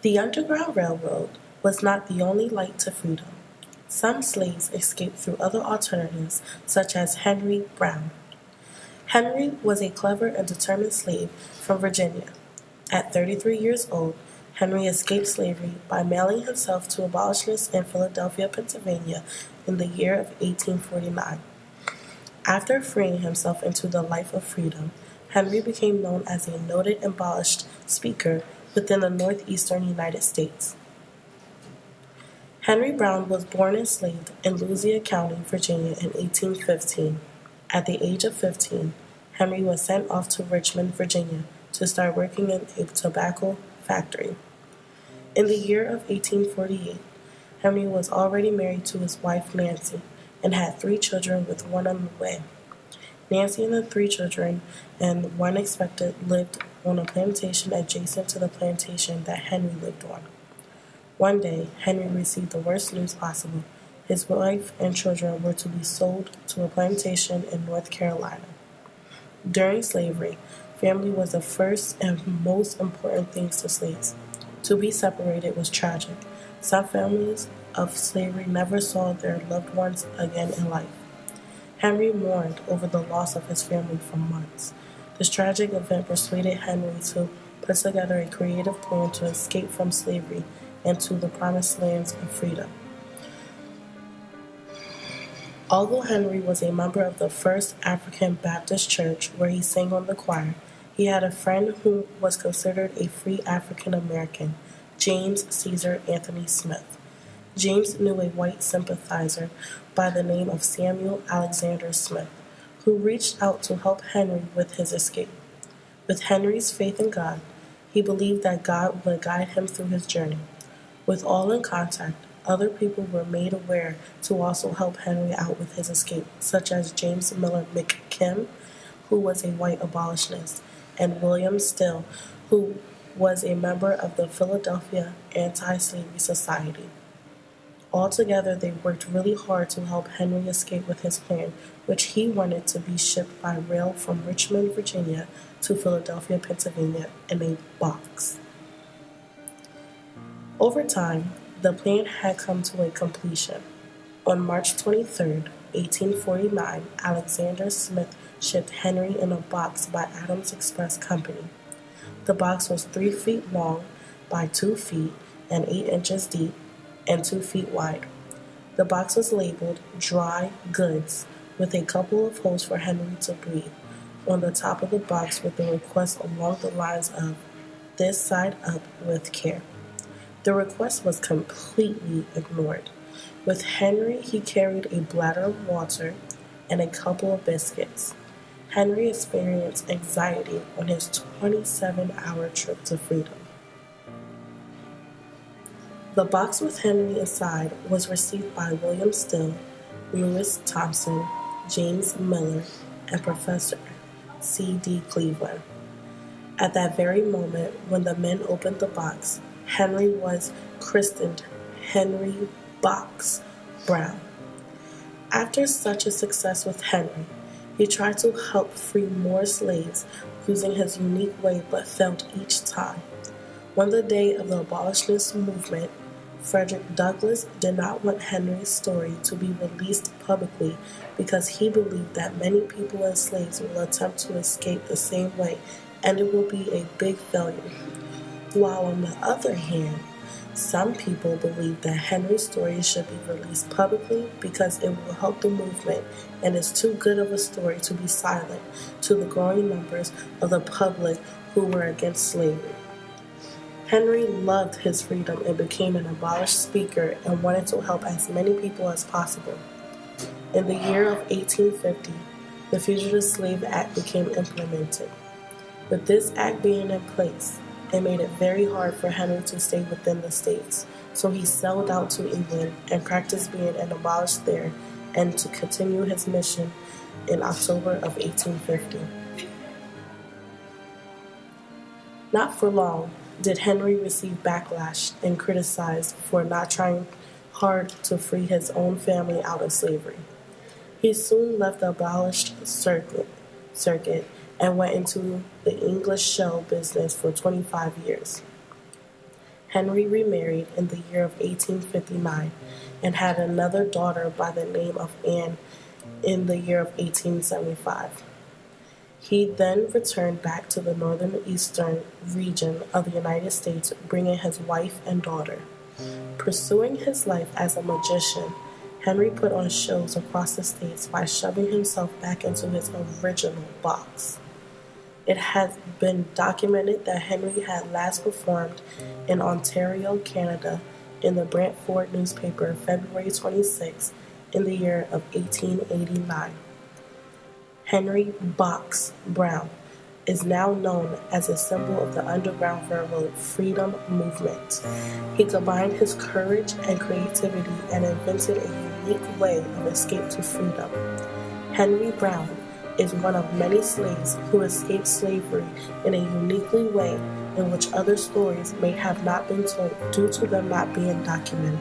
The Underground Railroad was not the only light to freedom. Some slaves escaped through other alternatives, such as Henry Brown. Henry was a clever and determined slave from Virginia. At 33 years old, Henry escaped slavery by mailing himself to abolitionists in Philadelphia, Pennsylvania in the year of 1849. After freeing himself into the life of freedom, Henry became known as a noted abolitionist speaker within the northeastern United States. Henry Brown was born enslaved in Louisa County, Virginia in 1815. At the age of 15, Henry was sent off to Richmond, Virginia to start working in a tobacco factory. In the year of 1848, Henry was already married to his wife Nancy and had 3 children with one on the way. Nancy and the 3 children and one expected lived on a plantation adjacent to the plantation that Henry lived on. One day, Henry received the worst news possible. His wife and children were to be sold to a plantation in North Carolina. During slavery, family was the first and most important things to slaves. To be separated was tragic. Some families of slavery never saw their loved ones again in life. Henry mourned over the loss of his family for months. This tragic event persuaded Henry to put together a creative plan to escape from slavery and to the promised lands of freedom. Although Henry was a member of the First African Baptist Church, where he sang on the choir, he had a friend who was considered a free African American, James Caesar Anthony Smith. James knew a white sympathizer by the name of Samuel Alexander Smith, who reached out to help Henry with his escape. With Henry's faith in God, he believed that God would guide him through his journey. With all in contact, other people were made aware to also help Henry out with his escape, such as James Miller McKim, who was a white abolitionist, and William Still, who was a member of the Philadelphia Anti-Slavery Society. Altogether, they worked really hard to help Henry escape with his plan, which he wanted to be shipped by rail from Richmond, Virginia to Philadelphia, Pennsylvania in a box. Over time, the plan had come to a completion. On March 23, 1849, Alexander Smith shipped Henry in a box by Adams Express Company. The box was 3 feet long by 2 feet and 8 inches deep and 2 feet wide. The box was labeled "Dry Goods" with a couple of holes for Henry to breathe on the top of the box with a request along the lines of "This side up with care." The request was completely ignored. With Henry, he carried a bladder of water and a couple of biscuits. Henry experienced anxiety on his 27-hour trip to freedom. The box with Henry inside was received by William Still, Lewis Thompson, James Miller, and Professor C.D. Cleveland. At that very moment, when the men opened the box, Henry was christened Henry Box Brown. After such a success with Henry, he tried to help free more slaves using his unique way but failed each time. On the day of the abolitionist movement, Frederick Douglass did not want Henry's story to be released publicly because he believed that many people and slaves will attempt to escape the same way and it will be a big failure. While on the other hand, some people believe that Henry's story should be released publicly because it will help the movement and is too good of a story to be silent to the growing numbers of the public who were against slavery. Henry loved his freedom and became an abolished speaker and wanted to help as many people as possible. In the year of 1850, the Fugitive Slave Act became implemented. With this act being in place, it made it very hard for Henry to stay within the states, so he sailed out to England and practiced being an abolished there and to continue his mission in October of 1850. Not for long did Henry receive backlash and criticized for not trying hard to free his own family out of slavery. He soon left the abolished circuit and went into the English show business for 25 years. Henry remarried in the year of 1859 and had another daughter by the name of Anne in the year of 1875. He then returned back to the northeastern region of the United States, bringing his wife and daughter. Pursuing his life as a magician, Henry put on shows across the states by shoving himself back into his original box. It has been documented that Henry had last performed in Ontario, Canada, in the Brantford newspaper February 26 in the year of 1889. Henry Box Brown is now known as a symbol of the Underground Railroad freedom movement. He combined his courage and creativity and invented a unique way of escape to freedom. Henry Brown is one of many slaves who escaped slavery in a uniquely way in which other stories may have not been told due to them not being documented.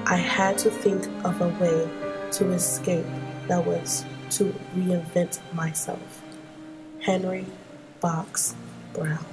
I had to think of a way to escape that was to reinvent myself. Henry Box Brown.